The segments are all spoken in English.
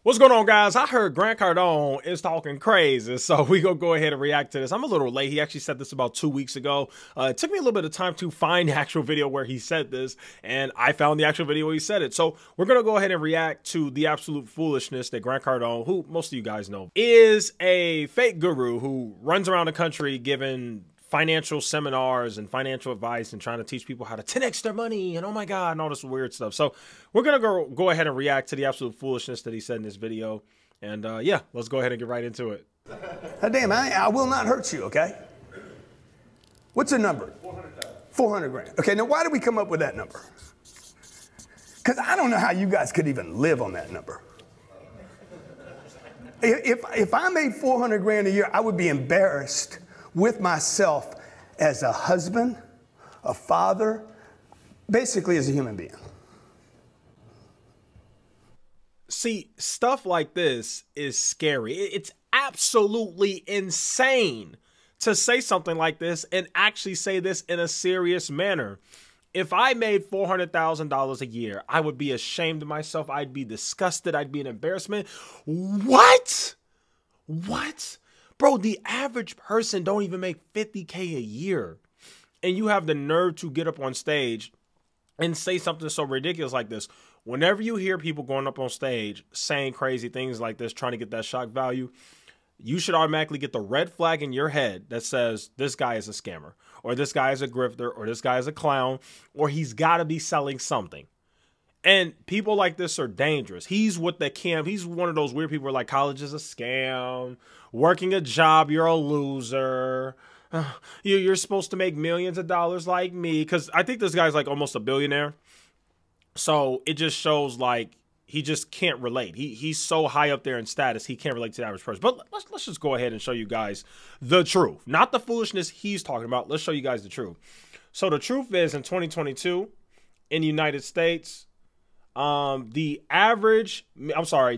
What's going on, guys? I heard Grant Cardone is talking crazy, so we gonna go ahead and react to this. I'm a little late. He actually said this about 2 weeks ago. It took me a little bit of time to find the actual video where he said this, and I found the actual video where he said it. So we're gonna go ahead and react to the absolute foolishness that Grant Cardone, who most of you guys know, is a fake guru who runs around the country giving financial seminars and financial advice and trying to teach people how to 10x their money and oh my God and all this weird stuff. So we're gonna go ahead and react to the absolute foolishness that he said in this video. And yeah, let's go ahead and get right into it. Damn, I will not hurt you, okay? What's the number? 400,000. 400 grand. Okay, now why did we come up with that number? Because I don't know how you guys could even live on that number. If I made 400 grand a year, I would be embarrassed with myself as a husband, a father, basically as a human being. See, stuff like this is scary. It's absolutely insane to say something like this and actually say this in a serious manner. If I made $400,000 a year, I would be ashamed of myself. I'd be disgusted. I'd be an embarrassment. What? What? Bro, the average person don't even make 50K a year. And you have the nerve to get up on stage and say something so ridiculous like this. Whenever you hear people going up on stage saying crazy things like this, trying to get that shock value, you should automatically get the red flag in your head that says this guy is a scammer, or this guy is a grifter, or this guy is a clown, or he's got to be selling something. And people like this are dangerous. He's what they can. He's one of those weird people where like college is a scam, working a job, you're a loser. You're supposed to make millions of dollars like me. Because I think this guy's like almost a billionaire. So it just shows like he just can't relate. He's so high up there in status, he can't relate to the average person. But let's just go ahead and show you guys the truth. Not the foolishness he's talking about. Let's show you guys the truth. So the truth is in 2022 in the United States, the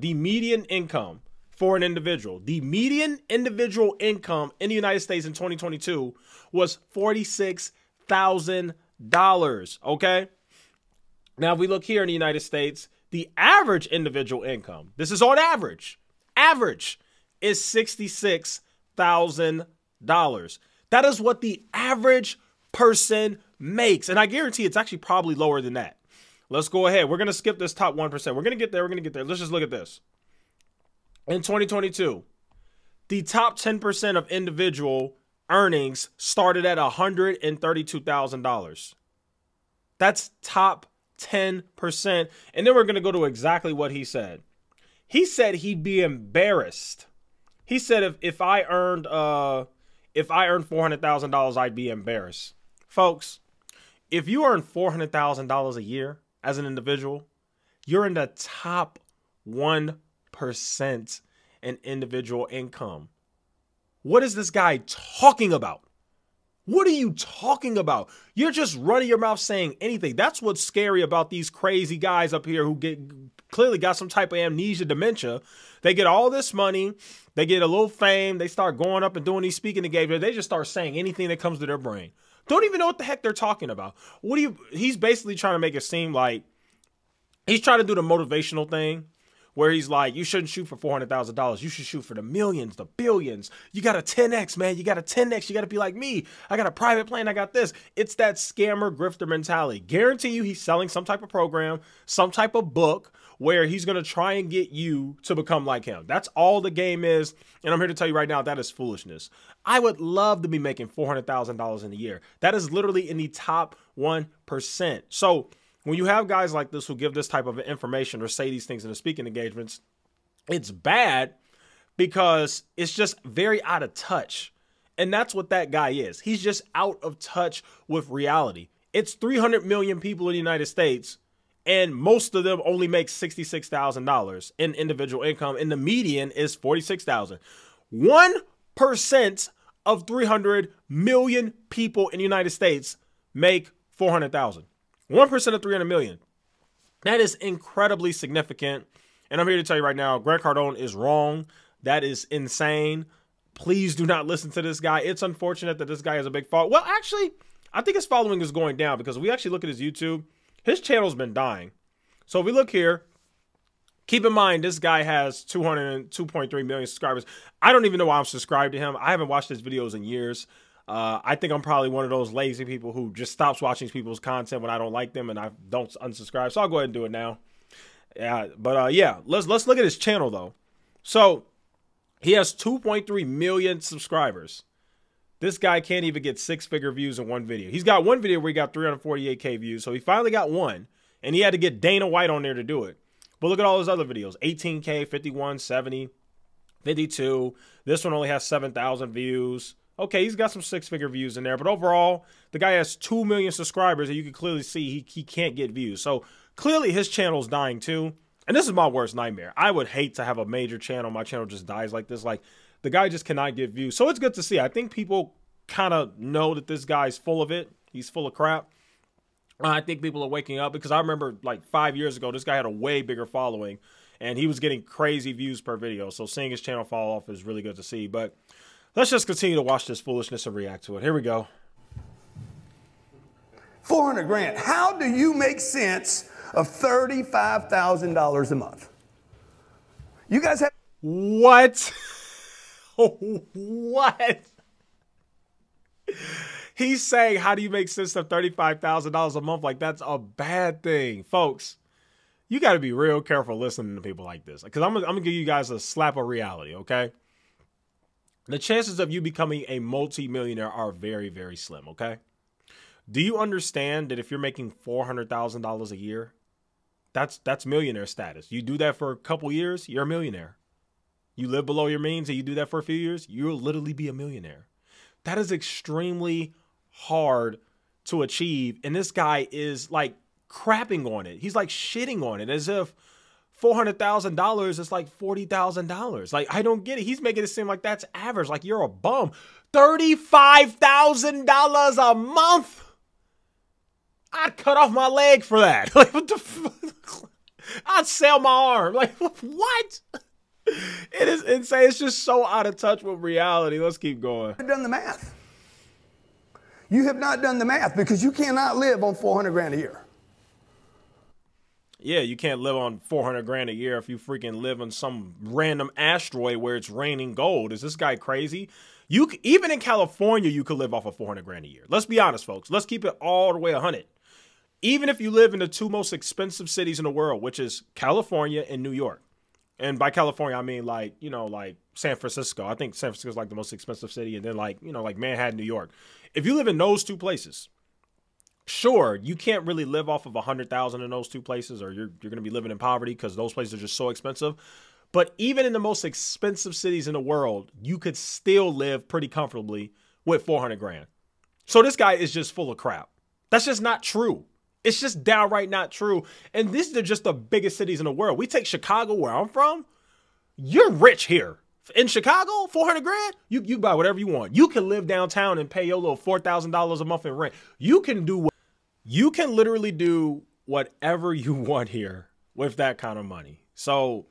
median income for an individual, the median individual income in the United States in 2022 was $46,000. Okay. Now, if we look here in the United States, the average individual income, this is on average, is $66,000. That is what the average person makes. And I guarantee it's actually probably lower than that. Let's go ahead. We're going to skip this top 1%. We're going to get there. We're going to get there. Let's just look at this. In 2022, the top 10% of individual earnings started at $132,000. That's top 10%. And then we're going to go to exactly what he said. He said he'd be embarrassed. He said if I earned $400,000, I'd be embarrassed. Folks, if you earn $400,000 a year as an individual, you're in the top 1% in individual income. What is this guy talking about? What are you talking about? You're just running your mouth saying anything. That's what's scary about these crazy guys up here who clearly got some type of amnesia, dementia. They get all this money. They get a little fame. They start going up and doing these speaking engagements. They just start saying anything that comes to their brain. Don't even know what the heck they're talking about. He's basically trying to make it seem like he's trying to do the motivational thing where he's like, you shouldn't shoot for $400,000. You should shoot for the millions, the billions. You got a 10X, man. You got a 10X. You got to be like me. I got a private plane. I got this. It's that scammer grifter mentality. Guarantee you he's selling some type of program, some type of book where he's going to try and get you to become like him. That's all the game is. And I'm here to tell you right now, that is foolishness. I would love to be making $400,000 in a year. That is literally in the top 1%. So when you have guys like this who give this type of information or say these things in the speaking engagements, it's bad because it's just very out of touch. And that's what that guy is. He's just out of touch with reality. It's 300 million people in the United States, and most of them only make $66,000 in individual income, and the median is $46,000. 1% of 300 million people in the United States make $400,000. 1% of 300 million. That is incredibly significant. And I'm here to tell you right now, Grant Cardone is wrong. That is insane. Please do not listen to this guy. It's unfortunate that this guy has a big fall. Well, actually, I think his following is going down because we actually look at his YouTube. His channel's been dying. So if we look here, Keep in mind, this guy has 202.3 million subscribers. I don't even know why I'm subscribed to him. I haven't watched his videos in years. I think I'm probably one of those lazy people who just stops watching people's content when I don't like them and I don't unsubscribe. So I'll go ahead and do it now. Yeah, but yeah, let's look at his channel though. So he has 2.3 million subscribers. This guy can't even get 6-figure views in one video. He's got one video where he got 348K views. So he finally got one, and he had to get Dana White on there to do it. But look at all his other videos. 18K, 51, 70, 52. This one only has 7,000 views. Okay, he's got some 6-figure views in there. But overall, the guy has 2 million subscribers, and you can clearly see he can't get views. So clearly his channel's dying too. And this is my worst nightmare. I would hate to have a major channel. My channel just dies like this. Like, the guy just cannot get views. So it's good to see. I think people kind of know that this guy's full of it. He's full of crap. I think people are waking up because I remember like 5 years ago, this guy had a way bigger following and he was getting crazy views per video. So seeing his channel fall off is really good to see. But let's just continue to watch this foolishness and react to it. Here we go. 400 grand. How do you make sense of $35,000 a month? You guys have... What? What? He's saying, how do you make sense of $35,000 a month? Like, that's a bad thing. Folks, you got to be real careful listening to people like this. Because I'm going to give you guys a slap of reality, okay? The chances of you becoming a multi-millionaire are very, very slim, okay? Do you understand that if you're making $400,000 a year, that's millionaire status? You do that for a couple years, you're a millionaire. You live below your means and you do that for a few years, you'll literally be a millionaire. That is extremely hard to achieve. And this guy is like crapping on it. He's like shitting on it as if $400,000 is like $40,000. Like, I don't get it. He's making it seem like that's average. Like, you're a bum. $35,000 a month. I'd cut off my leg for that. Like, what the fuck? I'd sell my arm. Like, what? It is insane. It's just so out of touch with reality. Let's keep going. You've done the math. You have not done the math because you cannot live on 400 grand a year. Yeah, you can't live on 400 grand a year if you freaking live on some random asteroid where it's raining gold. Is this guy crazy? Even in California, you could live off of 400 grand a year. Let's be honest, folks. Let's keep it all the way 100. Even if you live in the two most expensive cities in the world, which is California and New York. And by California, I mean like, you know, like San Francisco. I think San Francisco is like the most expensive city. And then like, you know, like Manhattan, New York. If you live in those two places, sure, you can't really live off of 100,000 in those two places, or you're going to be living in poverty because those places are just so expensive. But even in the most expensive cities in the world, you could still live pretty comfortably with 400 grand. So this guy is just full of crap. That's just not true. It's just downright not true. And these are just the biggest cities in the world. We take Chicago, where I'm from. You're rich here. In Chicago, 400 grand, you buy whatever you want. You can live downtown and pay your little $4,000 a month in rent. You can literally do whatever you want here with that kind of money. So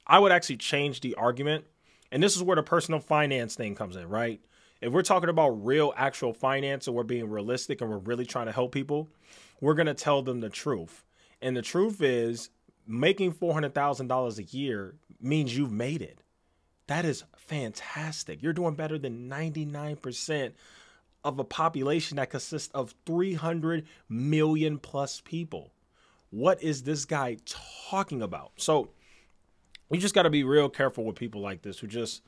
I would actually change the argument. And this is where the personal finance thing comes in, right? If we're talking about real, actual finance and we're being realistic and we're really trying to help people, we're going to tell them the truth. And the truth is making $400,000 a year means you've made it. That is fantastic. You're doing better than 99% of a population that consists of 300 million plus people. What is this guy talking about? So you just got to be real careful with people like this who just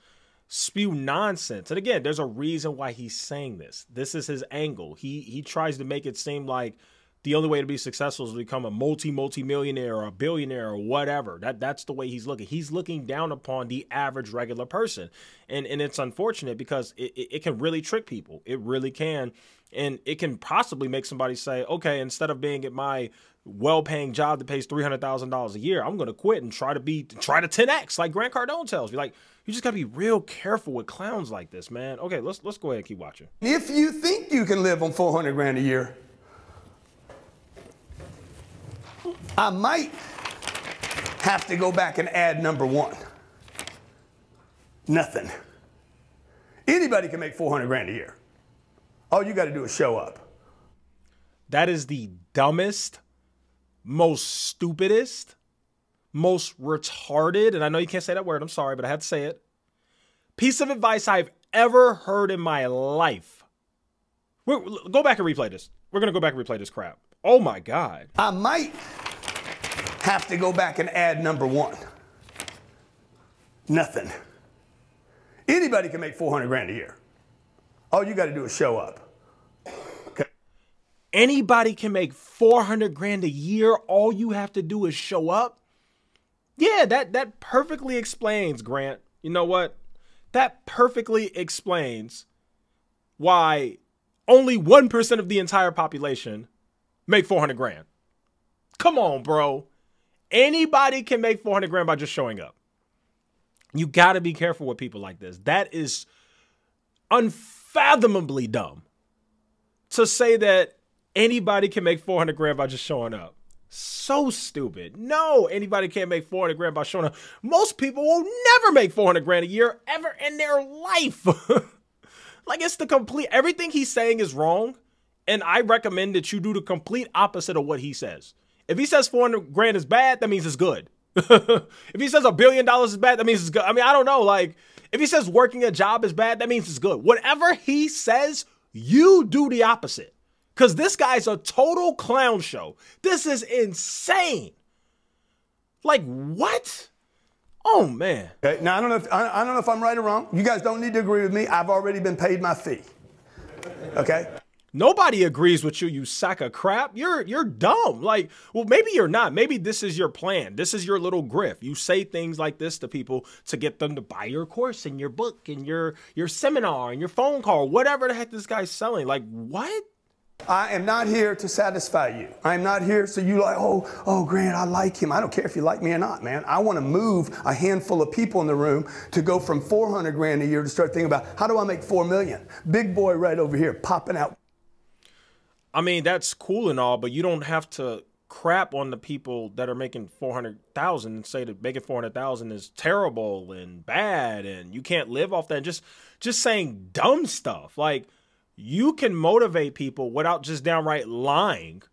spew nonsense. And again, there's a reason why he's saying this. This is his angle. He tries to make it seem like the only way to be successful is to become a multi-millionaire or a billionaire or whatever. That's the way he's looking. He's looking down upon the average regular person. And it's unfortunate because it can really trick people. It really can. And it can possibly make somebody say, okay, instead of being at my well-paying job that pays $300,000 a year, I'm going to quit and try to 10X like Grant Cardone tells me. Like, you just got to be real careful with clowns like this, man. Okay, let's go ahead and keep watching. If you think you can live on 400 grand a year, I might have to go back and add number one. Nothing. Anybody can make 400 grand a year. All you got to do is show up. That is the dumbest, most stupidest, most retarded, and I know you can't say that word, I'm sorry, but I had to say it, piece of advice I've ever heard in my life. Go back and replay this. We're going to go back and replay this crap. Oh my God. I might have to go back and add number one. Nothing. Anybody can make 400 grand a year. All you got to do is show up. Okay. Anybody can make 400 grand a year. All you have to do is show up. Yeah, that perfectly explains, Grant. You know what? That perfectly explains why only 1% of the entire population make 400 grand. Come on, bro. Anybody can make 400 grand by just showing up. You got to be careful with people like this. That is unfathomably dumb to say that anybody can make 400 grand by just showing up. So stupid. No, anybody can't make 400 grand by showing up. Most people will never make 400 grand a year ever in their life. Like, it's the complete, everything he's saying is wrong. And I recommend that you do the complete opposite of what he says. If he says 400 grand is bad, that means it's good. If he says $1 billion is bad, that means it's good. I mean, I don't know. Like, if he says working a job is bad, that means it's good. Whatever he says, you do the opposite. Because this guy's a total clown show. This is insane. Like, what? Oh, man. Okay, now, I don't know if I'm right or wrong. You guys don't need to agree with me. I've already been paid my fee. Okay? Nobody agrees with you, you sack of crap. You're dumb. Like, well, maybe you're not. Maybe this is your plan. This is your little grift. You say things like this to people to get them to buy your course and your book and your seminar and your phone call, whatever the heck this guy's selling. Like, what? I am not here to satisfy you. I am not here so you like, oh, Grant, I like him. I don't care if you like me or not, man. I want to move a handful of people in the room to go from 400 grand a year to start thinking about, how do I make 4 million? Big boy right over here popping out. I mean, that's cool and all, but you don't have to crap on the people that are making 400,000 and say that making 400,000 is terrible and bad and you can't live off that. Just saying dumb stuff. Like, you can motivate people without just downright lying.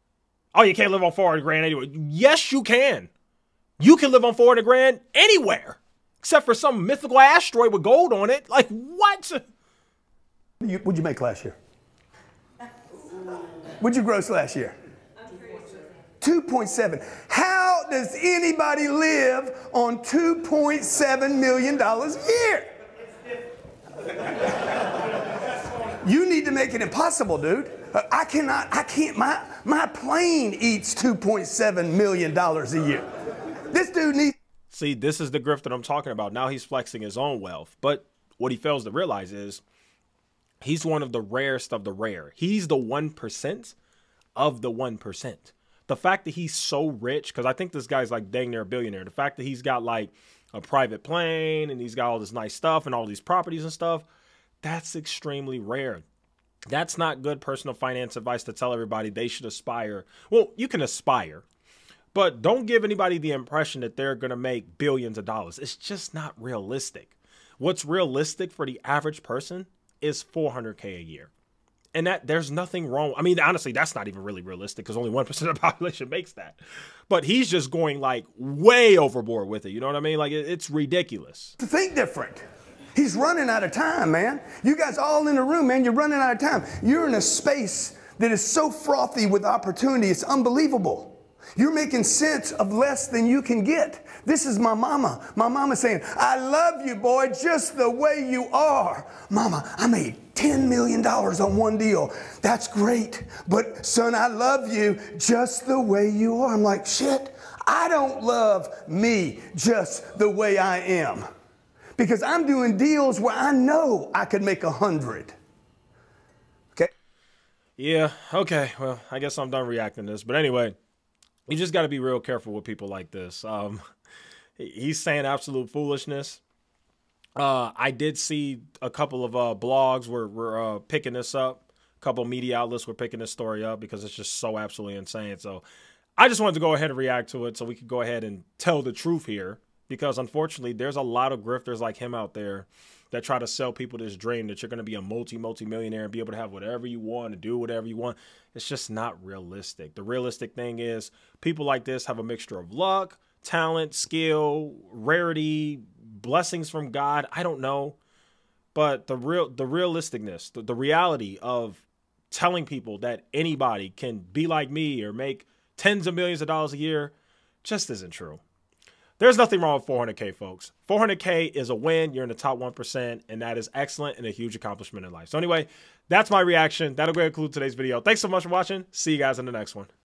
Oh, you can't live on 400 grand anywhere. Yes, you can. You can live on 400 grand anywhere, except for some mythical asteroid with gold on it. Like, what? What'd you make last year? What'd you gross last year? 2.7. How does anybody live on $2.7 million a year? You need to make it impossible, dude. I can't, my plane eats $2.7 million a year. This dude needs. See, this is the grift that I'm talking about. Now he's flexing his own wealth. But what he fails to realize is he's one of the rarest of the rare. He's the 1% of the 1%. The fact that he's so rich, because I think this guy's like dang near a billionaire. The fact that he's got like a private plane and he's got all this nice stuff and all these properties and stuff, that's extremely rare. That's not good personal finance advice to tell everybody they should aspire. Well, you can aspire, but don't give anybody the impression that they're going to make billions of dollars. It's just not realistic. What's realistic for the average person is 400K a year. And that there's nothing wrong. I mean, honestly, that's not even really realistic because only 1% of the population makes that. But he's just going like way overboard with it. You know what I mean? Like it's ridiculous. To think different. He's running out of time, man. You guys all in the room, man, you're running out of time. You're in a space that is so frothy with opportunity. It's unbelievable. You're making sense of less than you can get. This is my mama. My mama saying, I love you, boy, just the way you are. Mama, I made $10 million on one deal. That's great. But son, I love you just the way you are. I'm like, shit, I don't love me just the way I am. Because I'm doing deals where I know I could make 100. Okay? Yeah, okay. Well, I guess I'm done reacting to this. But anyway, you just got to be real careful with people like this. He's saying absolute foolishness. I did see a couple of blogs were picking this up. A couple media outlets were picking this story up because it's just so absolutely insane. So I just wanted to go ahead and react to it so we could go ahead and tell the truth here. Because unfortunately, there's a lot of grifters like him out there that try to sell people this dream that you're going to be a multi-millionaire and be able to have whatever you want and do whatever you want. It's just not realistic. The realistic thing is people like this have a mixture of luck, talent, skill, rarity, blessings from God. I don't know. But the realisticness, the reality of telling people that anybody can be like me or make tens of millions of dollars a year just isn't true. There's nothing wrong with 400K, folks. 400K is a win. You're in the top 1%, and that is excellent and a huge accomplishment in life. So anyway, that's my reaction. That'll go ahead and conclude today's video. Thanks so much for watching. See you guys in the next one.